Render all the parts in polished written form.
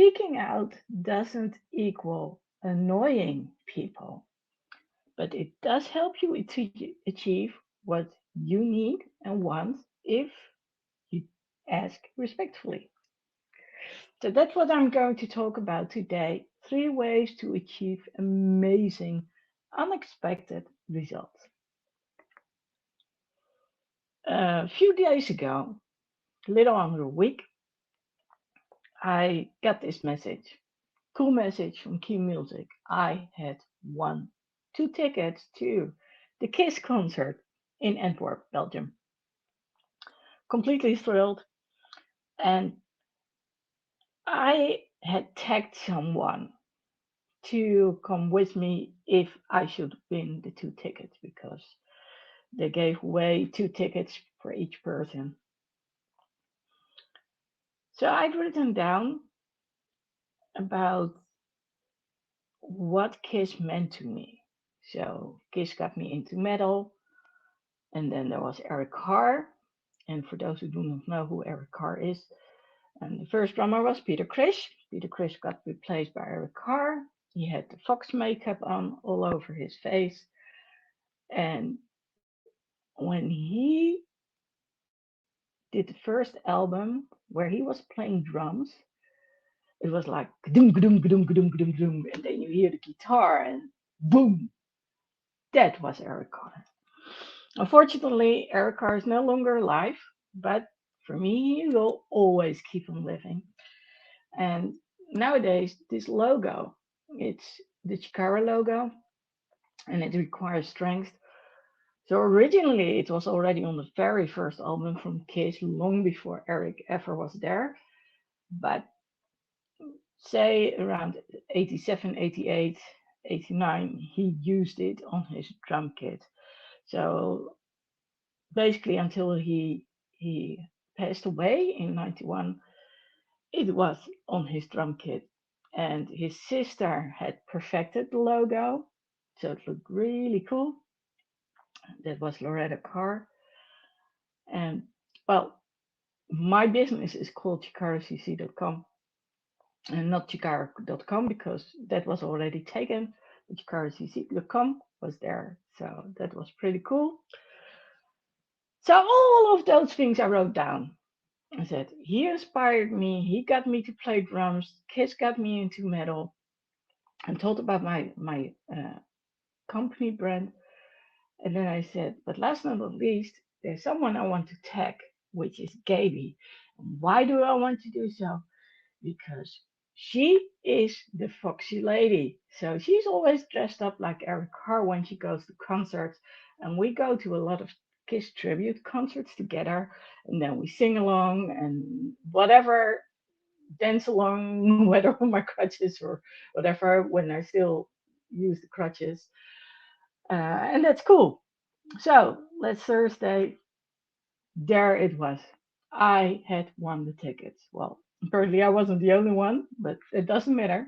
Speaking out doesn't equal annoying people, but it does help you to achieve what you need and want if you ask respectfully. So that's what I'm going to talk about today. 3 ways to achieve amazing, unexpected results. A few days ago, a little under a week, I got this message. Cool message from Key Music. I had won 2 tickets to the Kiss concert in Antwerp, Belgium. Completely thrilled. And I had tagged someone to come with me if I should win the 2 tickets because they gave away 2 tickets for each person. So I'd written down about what Kiss meant to me. So Kiss got me into metal, and then there was Eric Carr. And for those who do not know who Eric Carr is, and the first drummer was Peter Criss. Peter Criss got replaced by Eric Carr. He had the fox makeup on all over his face. And when he did the first album where he was playing drums, it was like doom doom doom doom doom doom, and then you hear the guitar and boom. That was Eric Carr. Unfortunately, Eric Carr is no longer alive, but for me, he will always keep on living. And nowadays, this logo, it's the Chikara logo, and it requires strength. So originally, it was already on the very first album from Kiss, long before Eric ever was there. But say around 87, 88, 89, he used it on his drum kit. So basically, until he passed away in 91, it was on his drum kit. And his sister had perfected the logo, so it looked really cool. That was Loretta Carr. And well, my business is called chikaracc.com and not chikara.com because that was already taken. But chikaracc.com was there. So that was pretty cool. So all of those things I wrote down. I said, he inspired me. He got me to play drums. Kiss got me into metal. And told about my company brand. And then I said, but last but not least, there's someone I want to tag, which is Gaby. Why do I want to do so? Because she is the foxy lady. So she's always dressed up like Eric Carr when she goes to concerts. And we go to a lot of Kiss tribute concerts together. And then we sing along and whatever, dance along, whether on my crutches or whatever, when I still use the crutches. And that's cool. So last Thursday, there it was. I had won the tickets. Well, apparently I wasn't the only one, but it doesn't matter.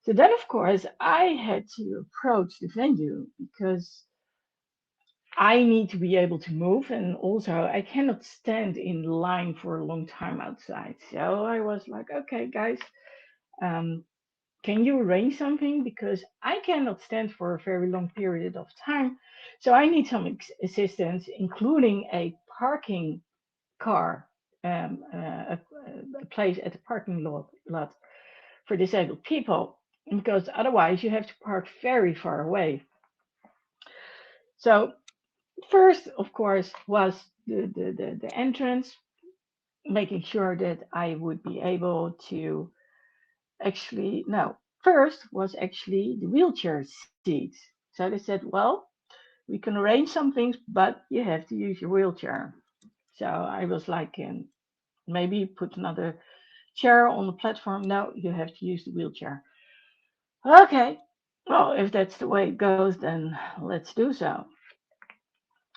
So then, of course, I had to approach the venue because I need to be able to move, and also I cannot stand in line for a long time outside. So I was like, okay, guys, um, can you arrange something? Because I cannot stand for a very long period of time. So I need some assistance, including a parking car, a place at the parking lot for disabled people, because otherwise you have to park very far away. So first, of course, was the entrance, making sure that I would be able to actually, no, first was actually the wheelchair seats. So they said, well, we can arrange some things, but you have to use your wheelchair. So I was like, maybe put another chair on the platform. No, you have to use the wheelchair. Okay, well, if that's the way it goes, then let's do so.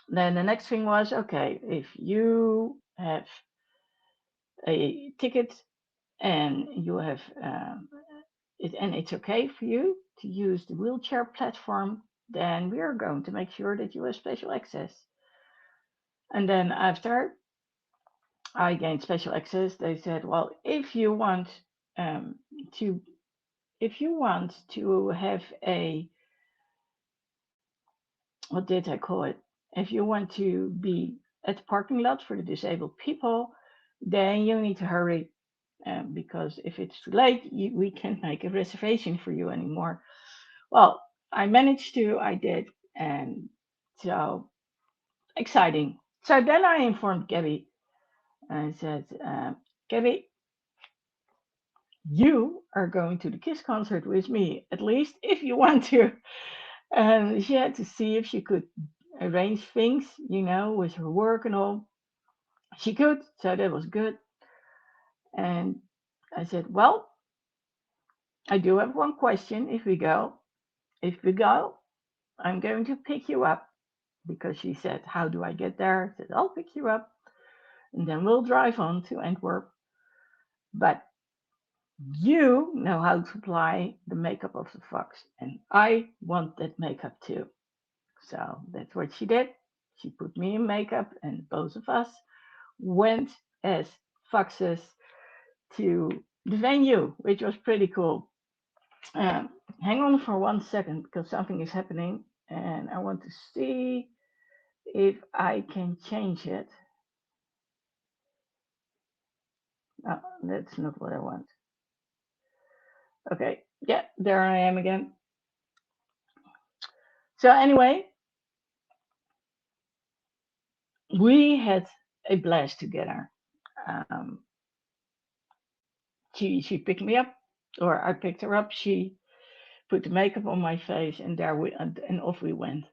Then the next thing was, okay, if you have a ticket and you have it, and it's okay for you to use the wheelchair platform, then we are going to make sure that you have special access. And then after I gained special access, they said, well, if you want um, to if you want to have a, what did I call it? If you want to be at the parking lot for the disabled people, then you need to hurry, because if it's too late, we can't make a reservation for you anymore. Well, I managed to, I did, and so exciting. So then I informed Gabby and I said, Gabby, you are going to the Kiss concert with me, at least if you want to. And she had to see if she could arrange things, with her work and all. She could, so that was good. And I said, well, I do have one question. If we go, I'm going to pick you up, because she said, how do I get there? I said, I'll pick you up and then we'll drive on to Antwerp. But you know how to apply the makeup of the fox, and I want that makeup too. So that's what she did. She put me in makeup, and both of us went as foxes to the venue, which was pretty cool. Um, Hang on for 1 second because something is happening, and I want to see if I can change it. No, that's not what I want. Okay, yeah, there I am again. So anyway, we had a blast together. Um, she picked me up, or I picked her up. She put the makeup on my face, and there we and off we went.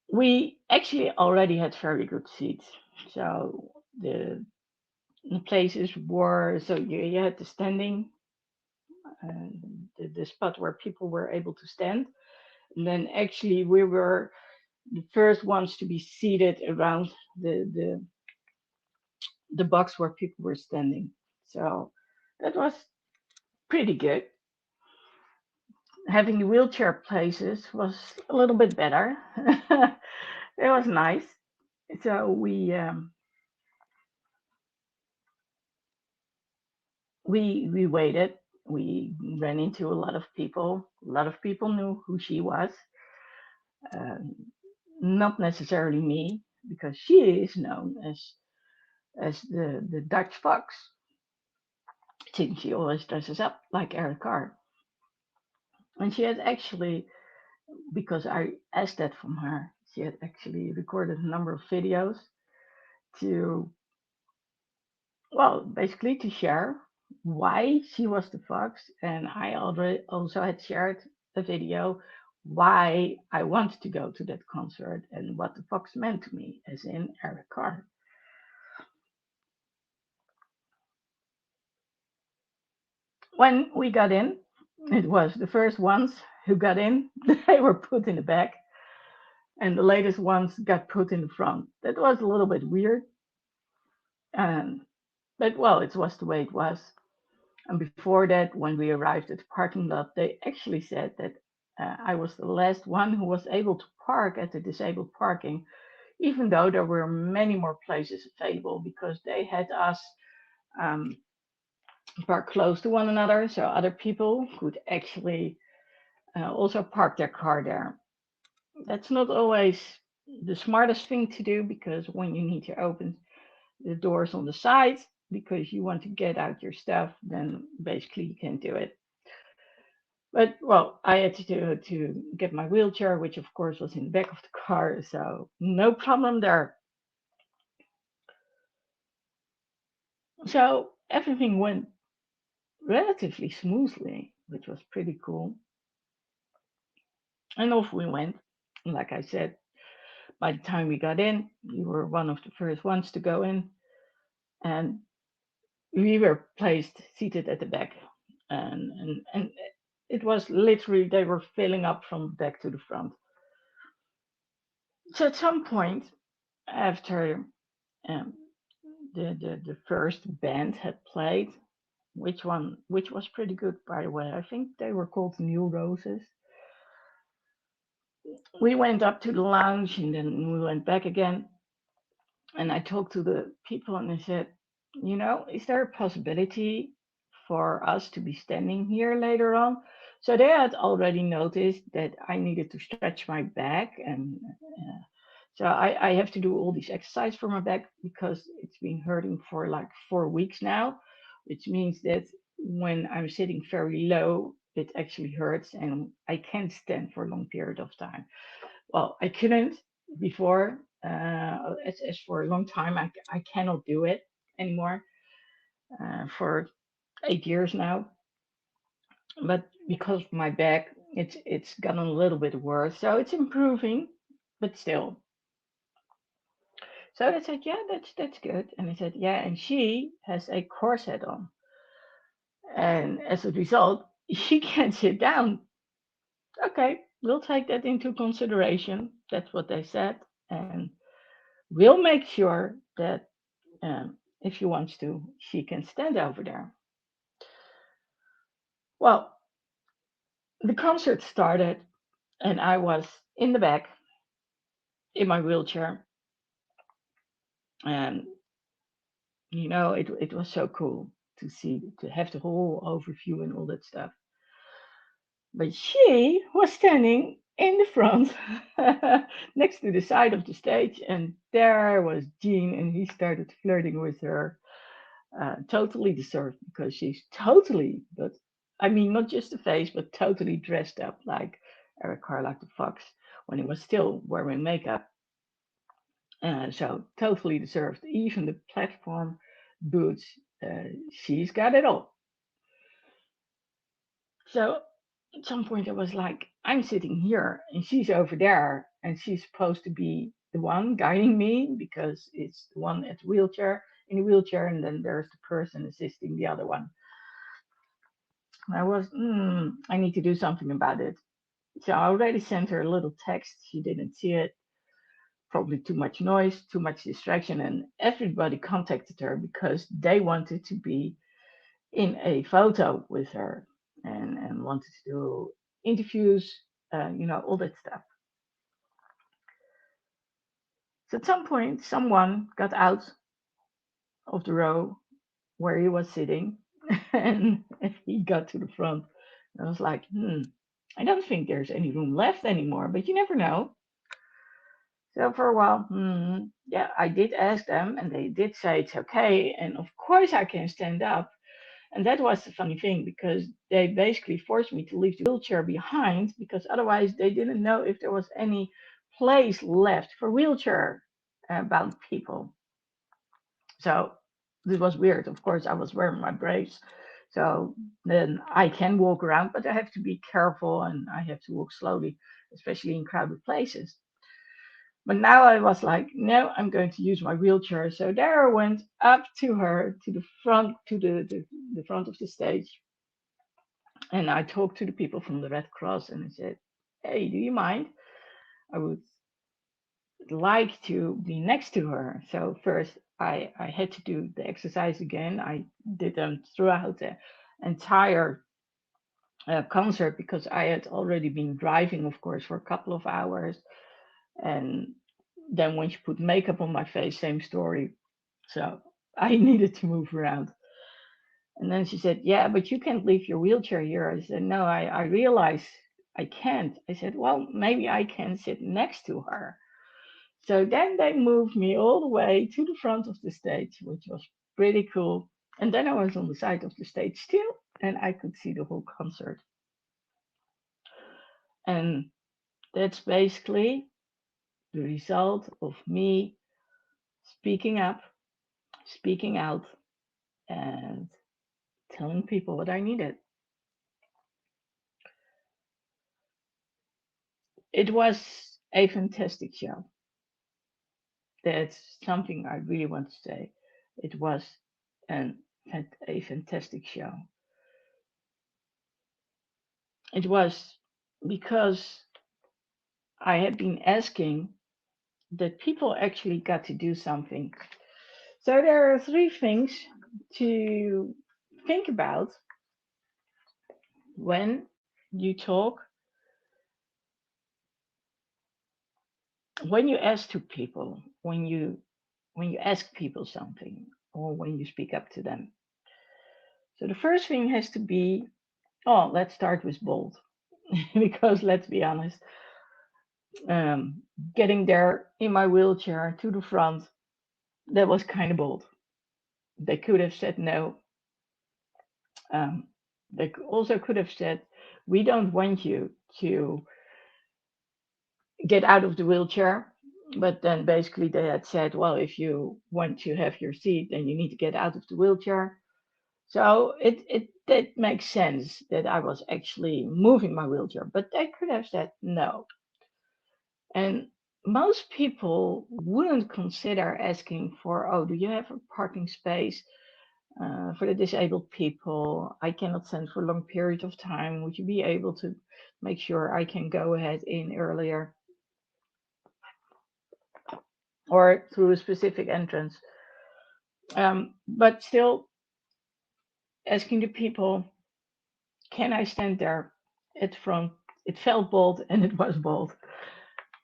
We actually already had very good seats, so the places were, so you had the standing, the spot where people were able to stand, and then actually we were the first ones to be seated around the box where people were standing. So that was pretty good. Having the wheelchair places was a little bit better. It was nice. So we waited. We ran into a lot of people. A lot of people knew who she was. Um, Not necessarily me, because she is known as the Dutch fox, since she always dresses up like Eric Carr. And she had actually, because I asked that from her, she had actually recorded a number of videos to, well, basically to share why she was the fox. And I already also had shared a video why I wanted to go to that concert and what the fox meant to me, as in Eric Carr. When we got in, it was the first ones who got in, they were put in the back, and the latest ones got put in the front. That was a little bit weird, and but well, it was the way it was. And before that, when we arrived at the parking lot, they actually said that I was the last one who was able to park at the disabled parking, even though there were many more places available because they had us um, park close to one another, so other people could actually also park their car there. That's not always the smartest thing to do, because when you need to open the doors on the side because you want to get out your stuff, then basically you can't do it. But well, I had to get my wheelchair, which of course was in the back of the car, so no problem there. So everything went relatively smoothly, which was pretty cool. And off we went. Like I said, by the time we got in, we were one of the first ones to go in, and we were placed seated at the back, and it was literally they were filling up from back to the front. So at some point after um, the first band had played, which was pretty good, by the way. I think they were called New Roses. We went up to the lounge and then we went back again, and I talked to the people and I said, Is there a possibility for us to be standing here later on? So they had already noticed that I needed to stretch my back, and so I have to do all these exercise for my back because it's been hurting for like 4 weeks now, which means that when I'm sitting very low, it actually hurts and I can't stand for a long period of time. Well, I couldn't before. As for a long time, I cannot do it anymore for 8 years now. But because of my back, it's gotten a little bit worse. So it's improving, but still. So they said, yeah, that's good. And I said, yeah, and she has a corset on, and as a result, she can't sit down. Okay, we'll take that into consideration. That's what they said, and we'll make sure that if she wants to, she can stand over there. Well, the concert started, and I was in the back in my wheelchair, and it was so cool to have the whole overview and all that stuff. But she was standing in the front next to the side of the stage, and there was Jean, and he started flirting with her. Totally deserved because she's totally, but I mean, not just the face, but totally dressed up like Eric Carr, like the Fox, when he was still wearing makeup. So totally deserved. Even the platform boots, she's got it all. So at some point I was like, I'm sitting here and she's over there and she's supposed to be the one guiding me because it's the one at wheelchair in the wheelchair and then there's the person assisting the other one. And I need to do something about it. So I already sent her a little text. She didn't see it. Probably too much noise, too much distraction, and everybody contacted her because they wanted to be in a photo with her and wanted to do interviews, all that stuff. So at some point, someone got out of the row where he was sitting and he got to the front. And I was like, I don't think there's any room left anymore, but you never know. So for a while, yeah, I did ask them and they did say it's okay. And of course, I can stand up. And that was the funny thing because they basically forced me to leave the wheelchair behind because otherwise they didn't know if there was any place left for wheelchair bound people. So this was weird. Of course, I was wearing my brace. So then I can walk around, but I have to be careful and I have to walk slowly, especially in crowded places. But now I was like, no, I'm going to use my wheelchair. So there I went up to her, to the front, to the front of the stage. And I talked to the people from the Red Cross and I said, hey, do you mind? I would like to be next to her. So first I had to do the exercise again. I did them throughout the entire concert because I had already been driving, of course, for a couple of hours. And then when she put makeup on my face, same story. So I needed to move around. And then she said, yeah, but you can't leave your wheelchair here. I said, no, I realize I can't. I said, well, maybe I can sit next to her. So then they moved me all the way to the front of the stage, which was pretty cool. And then I was on the side of the stage still, and I could see the whole concert. And that's basically the result of me speaking up, speaking out, and telling people what I needed. It was a fantastic show. That's something I really want to say. It was an, a fantastic show. It was because I had been asking that people actually got to do something. So there are three things to think about when you talk, when you ask to people, when you ask people something, or when you speak up to them. So the first thing has to be, oh, let's start with bold. Because let's be honest, um, getting there in my wheelchair to the front, that was kind of bold. They could have said no. Um, they also could have said, we don't want you to get out of the wheelchair. But then basically they had said, well, if you want to have your seat, then you need to get out of the wheelchair. So it that makes sense that I was actually moving my wheelchair, but they could have said no. And most people wouldn't consider asking for, oh, do you have a parking space for the disabled people? I cannot stand for a long period of time. Would you be able to make sure I can go ahead in earlier or through a specific entrance? But still asking the people, can I stand there at the front? It felt bold and it was bold,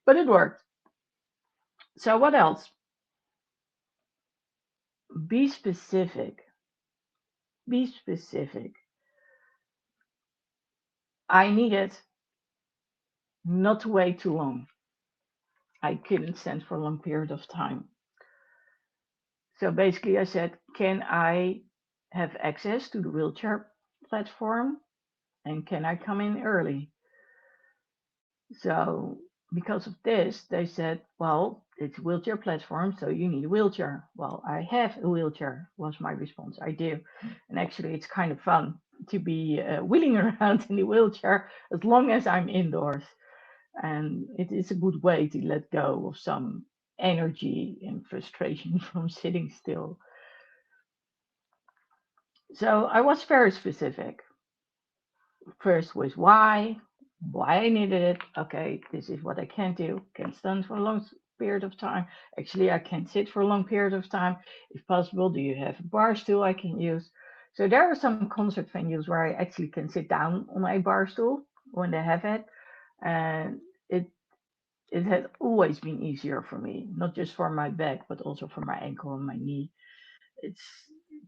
but it worked. So what else? Be specific. Be specific. I needed not to wait too long. I couldn't stand for a long period of time. So basically, I said, can I have access to the wheelchair platform? And can I come in early? So because of this, they said, well, it's a wheelchair platform, so you need a wheelchair. Well, I have a wheelchair, was my response. I do. And actually, it's kind of fun to be wheeling around in the wheelchair as long as I'm indoors. And it is a good way to let go of some energy and frustration from sitting still. So I was very specific. First was why I needed it. Okay, this is what I can do. Can stand for a long period of time. Actually, I can sit for a long period of time. If possible, do you have a bar stool I can use? So there are some concert venues where I actually can sit down on a bar stool when they have it, and it has always been easier for me, not just for my back, but also for my ankle and my knee. It's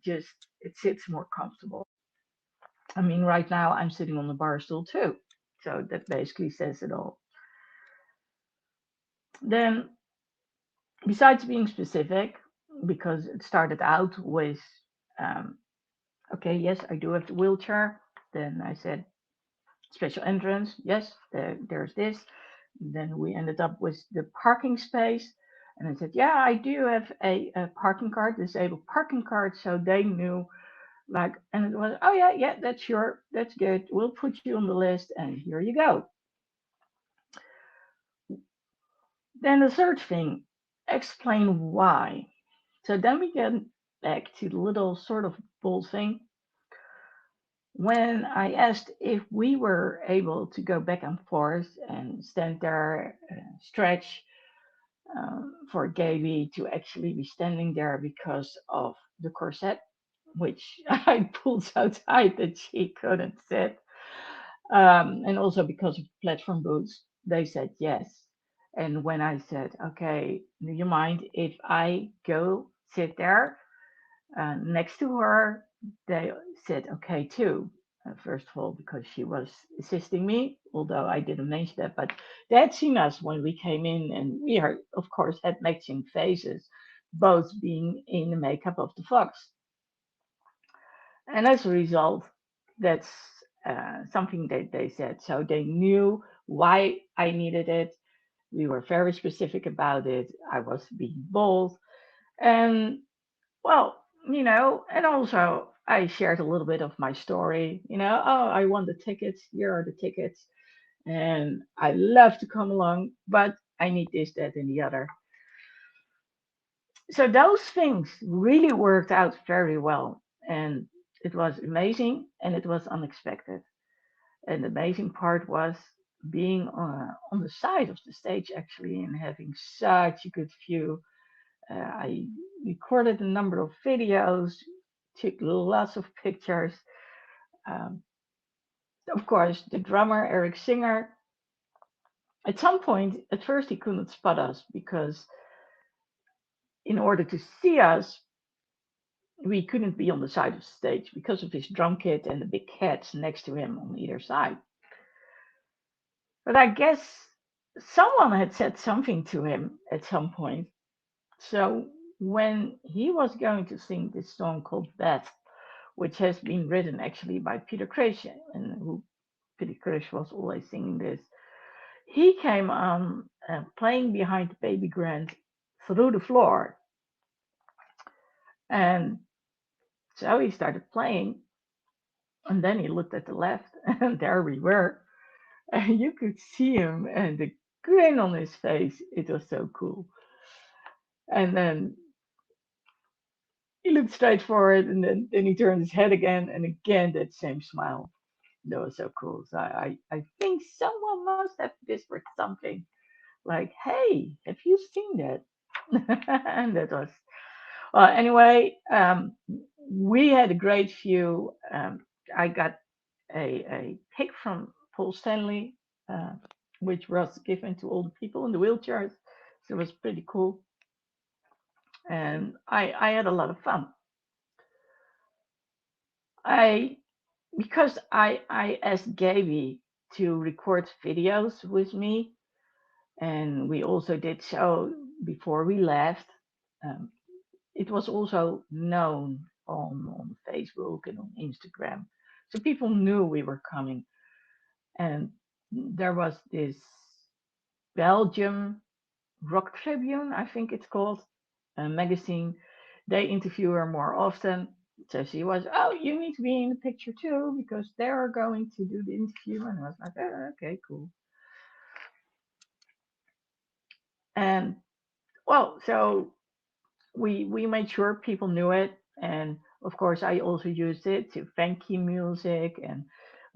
just it sits more comfortable. I mean, right now I'm sitting on the bar stool too. So that basically says it all. Then, besides being specific, because it started out with, um, okay, yes, I do have the wheelchair. Then I said, special entrance, yes, there's this. Then we ended up with the parking space. And I said, yeah, I do have a parking card, disabled parking card. So they knew, like, and it was, oh, yeah, yeah, that's good. We'll put you on the list, and here you go. Then the third thing, explain why. So then we get back to the little sort of bold thing. When I asked if we were able to go back and forth and stand there, stretch for Gaby to actually be standing there because of the corset, which I pulled so tight that she couldn't sit, and also because of platform boots, they said yes. And when I said, okay, do you mind if I go sit there next to her? They said, okay, too. First of all, because she was assisting me, although I didn't mention that, but they had seen us when we came in, and we are, of course, had matching faces, both being in the makeup of the fox. And as a result, that's something that they said. So they knew why I needed it. We were very specific about it. I was being bold. And well, and also I shared a little bit of my story. Oh, I won the tickets. Here are the tickets. And I love to come along, but I need this, that, and the other. So those things really worked out very well. And it was amazing and it was unexpected. And the amazing part was being on the side of the stage actually and having such a good view. I recorded a number of videos, took lots of pictures. Um, of course, the drummer, Eric Singer, at some point, at first, he couldn't spot us because in order to see us, we couldn't be on the side of the stage because of his drum kit and the big cats next to him on either side. But I guess someone had said something to him at some point. So when he was going to sing this song called Beth, which has been written actually by Peter Crish, and who Peter Crish was always singing this, he came on playing behind Baby Grant through the floor. And so he started playing, and then he looked at the left, and there we were. And you could see him and the grin on his face. It was so cool. And then he looked straight forward, and then he turned his head again, and again that same smile. That was so cool. So I think someone must have whispered something like, "Hey, have you seen that?" And that was well. Anyway, we had a great view. I got a pic from Paul Stanley, uh, which was given to all the people in the wheelchairs. So it was pretty cool, and I had a lot of fun. I because I asked Gaby to record videos with me, and we also did so before we left. Um, it was also known on Facebook and on Instagram, so people knew we were coming. And there was this Belgium Rock Tribune, I think it's called, a magazine. They interview her more often. So she was, oh, you need to be in the picture too because they're going to do the interview. And I was like, oh, okay, cool. And well, so we made sure people knew it. And of course, I also used it to thank you music and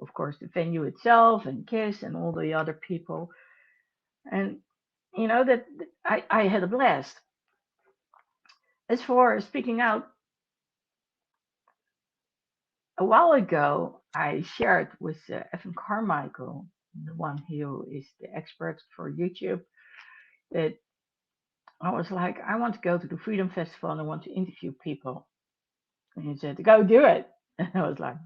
of course the venue itself and Kiss and all the other people. And you know that I had a blast. As for speaking out, a while ago, I shared with Evan Carmichael, the one who is the expert for YouTube, that I was like, I want to go to the Freedom Festival and I want to interview people. And he said, go do it. And I was like,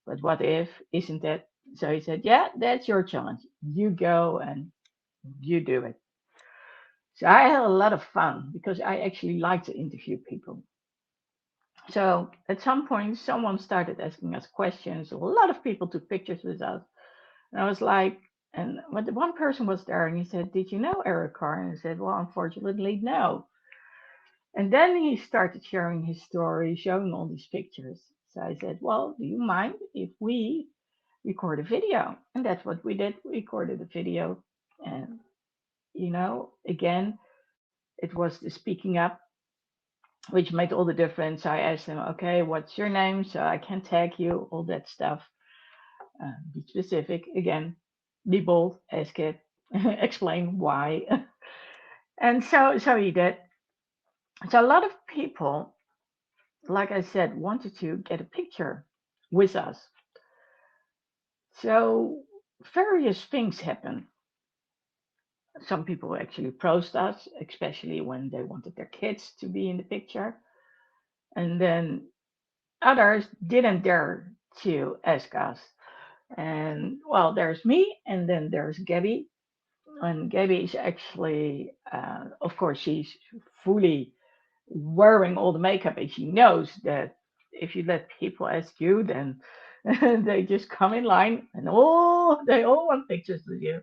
but what if, isn't it? So he said, yeah, that's your challenge. You go and you do it. So I had a lot of fun because I actually like to interview people. So at some point, someone started asking us questions. A lot of people took pictures with us. And I was like, and when the one person was there and he said, did you know Eric Carr? And I said, well, unfortunately, no. And then he started sharing his story, showing all these pictures. So I said, well, do you mind if we record a video? And that's what we did. We recorded a video. And, again, it was the speaking up, which made all the difference. I asked him, okay, what's your name? So I can tag you, all that stuff. Be specific. Again, be bold, ask it, explain why. And so he did. So a lot of people, like I said, wanted to get a picture with us. So various things happened. Some people actually approached us, especially when they wanted their kids to be in the picture. And then others didn't dare to ask us. And well, there's me, and then there's Gabby. And Gabby is actually, of course, she's fully wearing all the makeup, and she knows that if you let people ask you, then they just come in line and they all want pictures with you.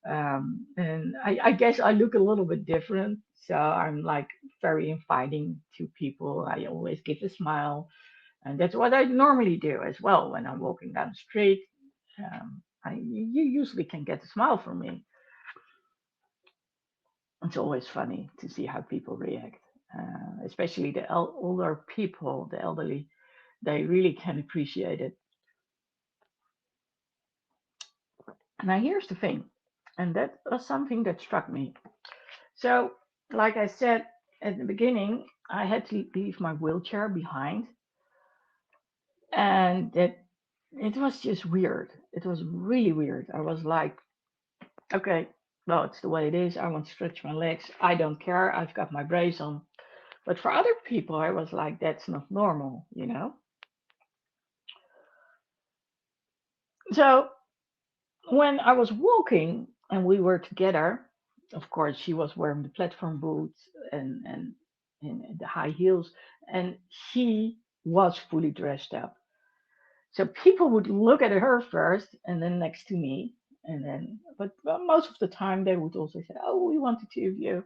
And I guess I look a little bit different, so I'm like very inviting to people. I always give a smile, and that's what I normally do as well when I'm walking down the street. You usually can get a smile from me. It's always funny to see how people react, especially the older people, the elderly. They really can appreciate it. Now, here's the thing, and that was something that struck me. So, like I said at the beginning, I had to leave my wheelchair behind, and it was just weird. It was really weird. I was like, okay, well, it's the way it is. I want to stretch my legs. I don't care. I've got my brace on. But for other people, I was like, that's not normal, you know? So when I was walking and we were together, of course, she was wearing the platform boots and the high heels, and she was fully dressed up. So people would look at her first and then next to me. And then, but most of the time they would also say, "Oh, we want the two of you."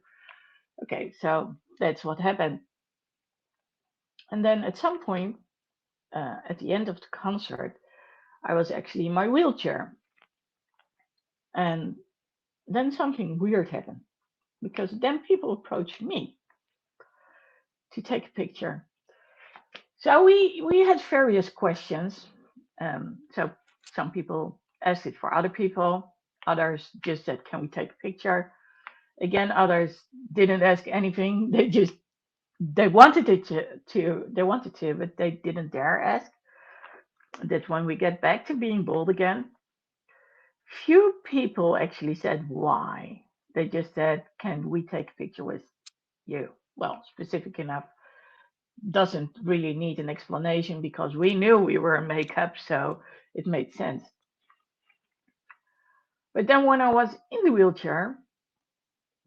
Okay, so that's what happened. And then at some point, at the end of the concert, I was actually in my wheelchair. And then something weird happened because then people approached me to take a picture. So we had various questions. So some people asked it for other people. Others just said, "Can we take a picture?" Again, others didn't ask anything. They wanted it they wanted to, but they didn't dare ask. That's when we get back to being bold again. Few people actually said why. They just said, "Can we take a picture with you?" Well, specific enough doesn't really need an explanation because we knew we were in makeup, so it made sense. But then when I was in the wheelchair,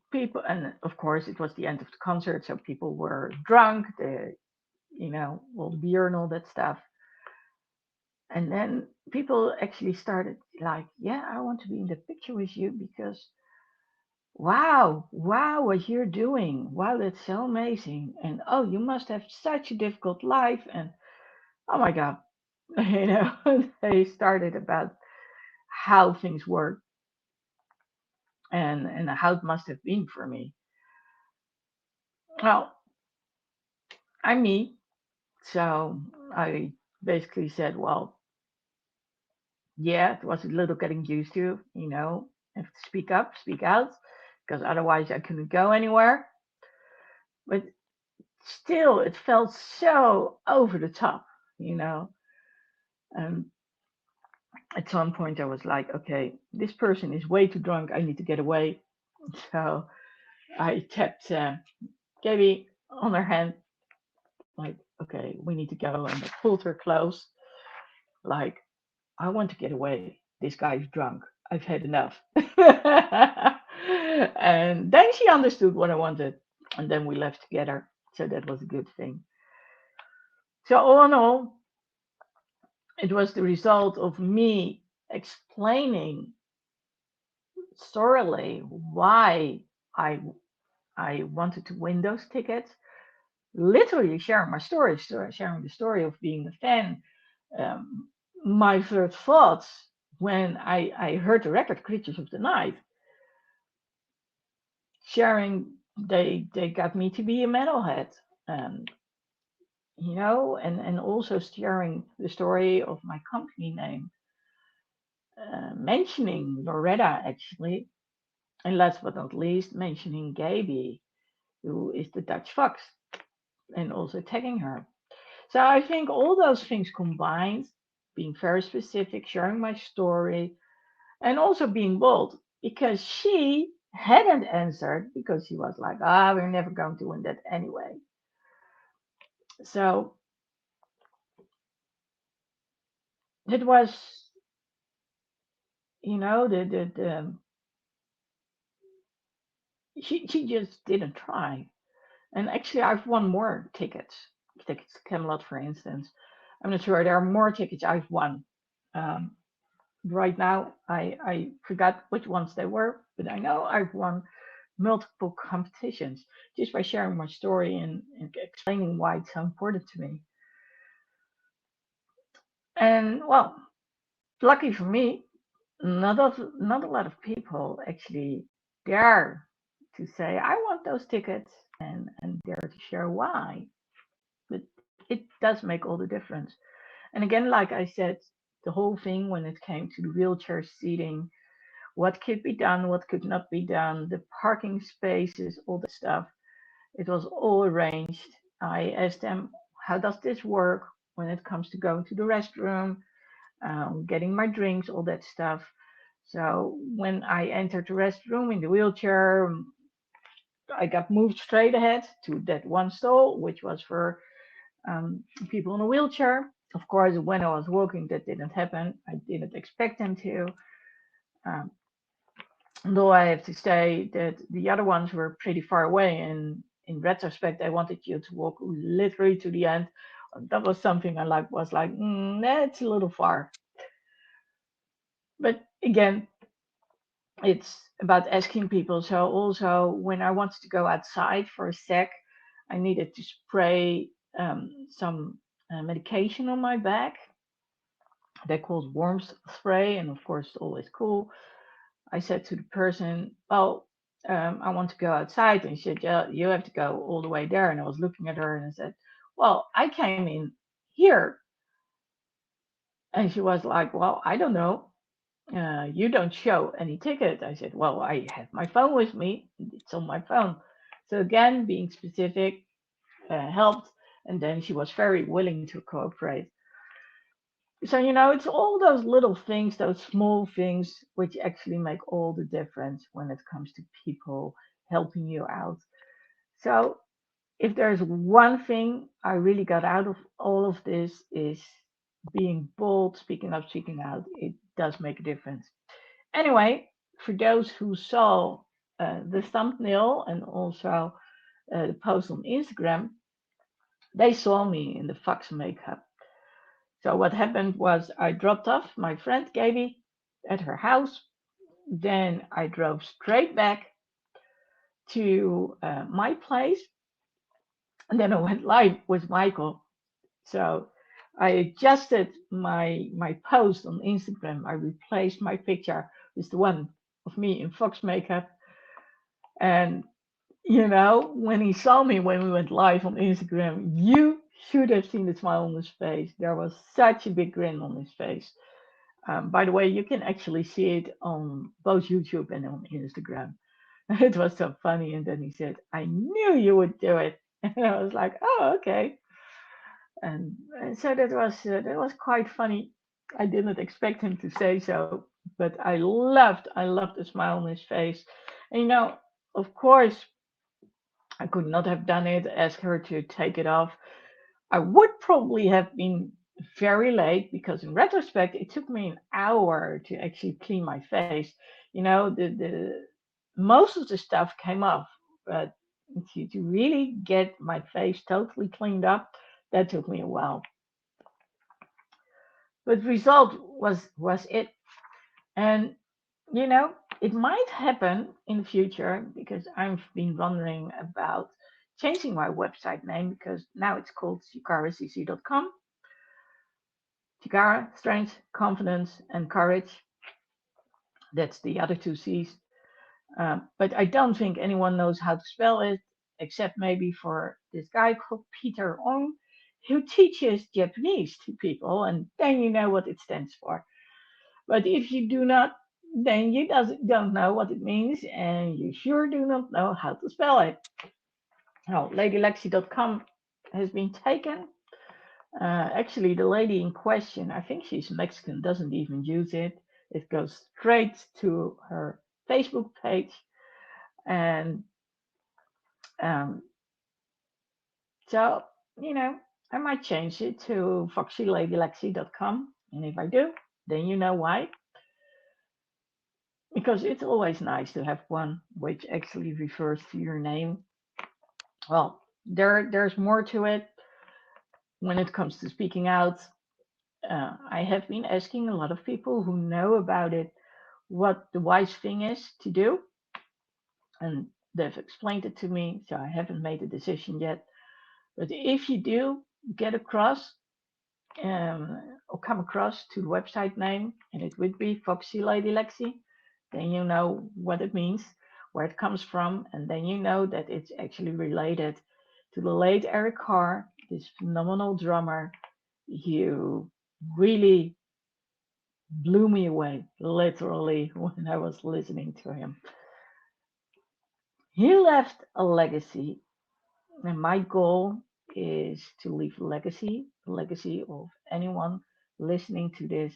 people, and of course it was the end of the concert, so people were drunk, all the beer and all that stuff. And then people actually started like, "Yeah, I want to be in the picture with you because wow, what you're doing. Wow, that's so amazing. And oh, you must have such a difficult life. And oh my God." They started about how things work and how it must have been for me. Well, I'm me. So I basically said, well, yeah, it was a little getting used to, have to speak up, speak out, because otherwise I couldn't go anywhere. But still, it felt so over the top, you know. And at some point, I was like, okay, this person is way too drunk. I need to get away. So I tapped Gabby on her hand, like, okay, we need to go. And I pulled her close, like, I want to get away. This guy's drunk. I've had enough. And then she understood what I wanted. And then we left together. So that was a good thing. So, all in all, it was the result of me explaining thoroughly why I I wanted to win those tickets. Literally sharing my story, sharing the story of being a fan. Um, my first thoughts when I heard the record Creatures of the Night, sharing they got me to be a metalhead, um, and also sharing the story of my company name, mentioning Loretta actually, and last but not least mentioning Gaby, who is the Dutch Fox, and also tagging her. So I think all those things combined, being very specific, sharing my story, and also being bold, because she hadn't answered because she was like, we're never going to win that anyway. So it was, the she just didn't try. And actually, I've won more tickets to Camelot, for instance. I'm not sure there are more tickets I've won. Um, right now, I forgot which ones they were, but I know I've won multiple competitions just by sharing my story and explaining why it's so important to me. And well, lucky for me, not a lot of people actually dare to say I want those tickets and dare to share why. But it does make all the difference. And again, like I said, the whole thing when it came to the wheelchair seating, what could be done, what could not be done, the parking spaces, all that stuff. It was all arranged. I asked them, how does this work when it comes to going to the restroom, getting my drinks, all that stuff. So when I entered the restroom in the wheelchair, I got moved straight ahead to that one stall, which was for people in a wheelchair. Of course, when I was walking, that didn't happen. I didn't expect them to. Um, Though I have to say that the other ones were pretty far away, and in retrospect, I wanted you to walk literally to the end. That was something I like. Was like, that's a little far. But again, it's about asking people. So also, when I wanted to go outside for a sec, I needed to spray some medication on my back. They called warmth spray, and of course, it's always cool. I said to the person, "Well, I want to go outside," and she said, "Yeah, you have to go all the way there." And I was looking at her and I said, "Well, I came in here," and she was like, "Well, I don't know. You don't show any ticket." I said, "Well, I have my phone with me. It's on my phone." So again, being specific helped, and then she was very willing to cooperate. So, it's all those little things, those small things, which actually make all the difference when it comes to people helping you out. So, if there's one thing I really got out of all of this is being bold, speaking up, speaking out. It does make a difference. Anyway, for those who saw the thumbnail and also the post on Instagram, they saw me in the Fox makeup. So what happened was I dropped off my friend Gaby at her house. Then I drove straight back to my place, and then I went live with Michael. So I adjusted my post on Instagram. I replaced my picture with the one of me in fox makeup. And when he saw me when we went live on Instagram, you should have seen the smile on his face. There was such a big grin on his face. By the way, you can actually see it on both YouTube and on Instagram. It was so funny. And then he said, "I knew you would do it." And I was like, "Oh, okay." And so that was quite funny. I didn't expect him to say so, but I loved the smile on his face. And of course, I could not have done it. Ask her to take it off. I would probably have been very late because in retrospect it took me an hour to actually clean my face. The most of the stuff came off, but to really get my face totally cleaned up, that took me a while. But result was it. And it might happen in the future because I've been wondering about changing my website name because now it's called sikaracc.com. Tikara, strength, confidence, and courage. That's the other two C's. But I don't think anyone knows how to spell it, except maybe for this guy called Peter Ong, who teaches Japanese to people, and then you know what it stands for. But if you do not, then you don't know what it means, and you sure do not know how to spell it. Now, ladylexi.com has been taken. Actually, the lady in question, I think she's Mexican, doesn't even use it. It goes straight to her Facebook page. And um, so, you know, I might change it to foxyladylexi.com. And if I do, then you know why. Because it's always nice to have one which actually refers to your name. Well, there's more to it when it comes to speaking out. I have been asking a lot of people who know about it what the wise thing is to do, and they've explained it to me, so I haven't made a decision yet. But if you do get across or come across to the website name, and it would be Foxy Lady Lexi, then you know what it means, where it comes from, and then you know that it's actually related to the late Eric Carr, this phenomenal drummer. You really blew me away, literally, when I was listening to him. He left a legacy, and my goal is to leave a legacy of anyone listening to this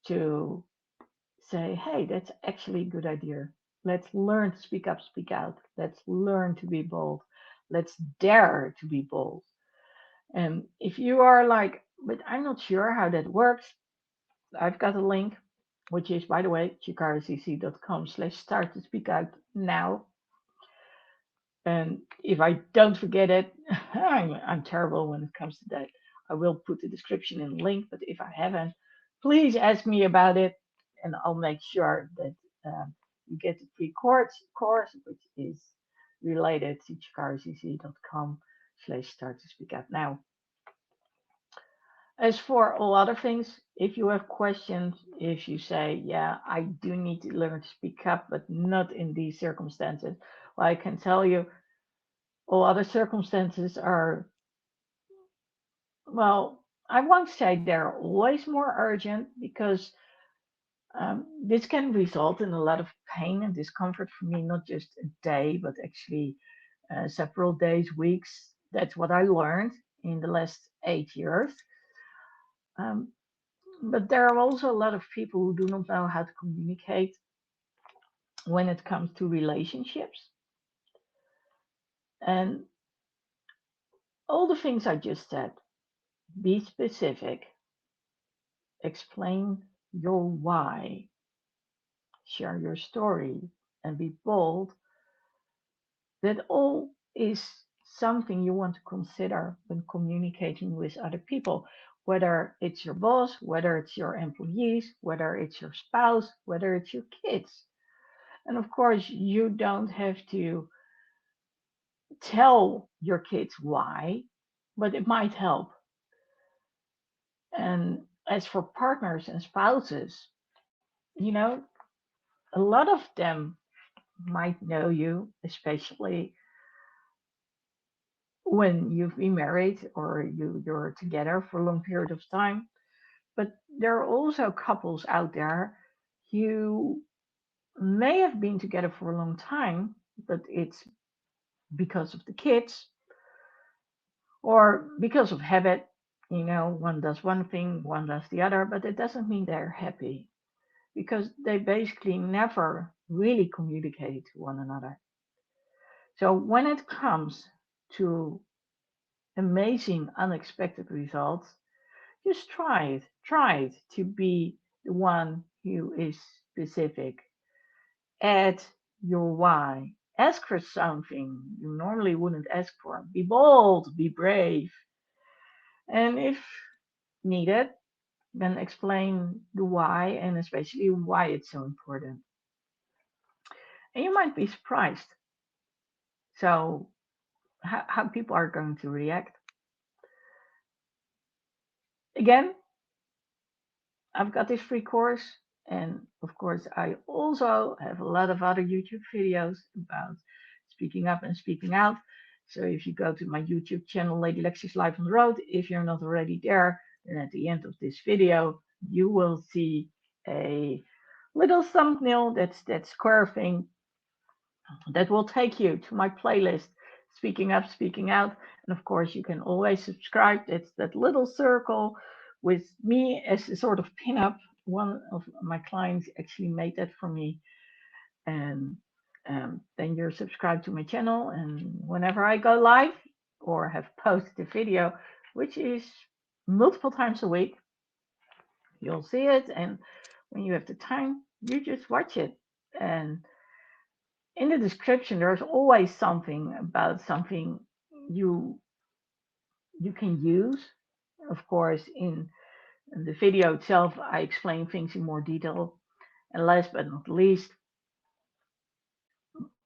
to say, hey, that's actually a good idea. Let's learn to speak up, speak out. Let's learn to be bold. Let's dare to be bold. And if you are like, but I'm not sure how that works, I've got a link, which is, by the way, chikaracc.com/start to speak out now. And if I don't forget it, I'm terrible when it comes to that. I will put the description in the link, but if I haven't, please ask me about it, and I'll make sure that you get the free course, which is related to chikaracc.com/start to speak out now. As for all other things, if you have questions, if you say, yeah, I do need to learn to speak up, but not in these circumstances, well, I can tell you all other circumstances are, well, I won't say they're always more urgent because this can result in a lot of pain and discomfort for me, not just a day, but actually several days, weeks. That's what I learned in the last 8 years. Um, but there are also a lot of people who do not know how to communicate when it comes to relationships. And all the things I just said, be specific, explain your why, share your story, and be bold, that all is something you want to consider when communicating with other people, whether it's your boss, whether it's your employees, whether it's your spouse, whether it's your kids. And of course, you don't have to tell your kids why, but it might help. And as for partners and spouses, you know, a lot of them might know you, especially when you've been married or you're together for a long period of time. But there are also couples out there who may have been together for a long time, but it's because of the kids or because of habit. You know, one does one thing, one does the other, but it doesn't mean they're happy because they basically never really communicated to one another. So when it comes to amazing, unexpected results, just try it. Try it to be the one who is specific. Add your why. Ask for something you normally wouldn't ask for. Be bold, be brave. And if needed, then explain the why and especially why it's so important. And you might be surprised. So, how people are going to react. Again, I've got this free course, and of course, I also have a lot of other YouTube videos about speaking up and speaking out. So if you go to my YouTube channel, Lady Lexi's Life on the Road, if you're not already there, then at the end of this video, you will see a little thumbnail, that's that square thing, that will take you to my playlist, Speaking Up, Speaking Out. And of course, you can always subscribe. It's that little circle with me as a sort of pin-up. One of my clients actually made that for me. And then you're subscribed to my channel. And whenever I go live or have posted a video, which is multiple times a week, you'll see it. And when you have the time, you just watch it. And in the description, there's always something about something you you can use. Of course, in the video itself, I explain things in more detail. And last but not least,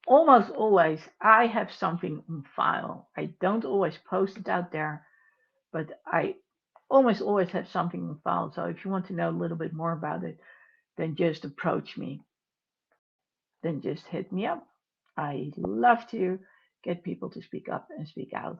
almost always I have something on file. I don't always post it out there, but I almost always have something on file. So if you want to know a little bit more about it, then just approach me. Then just hit me up. I love to get people to speak up and speak out.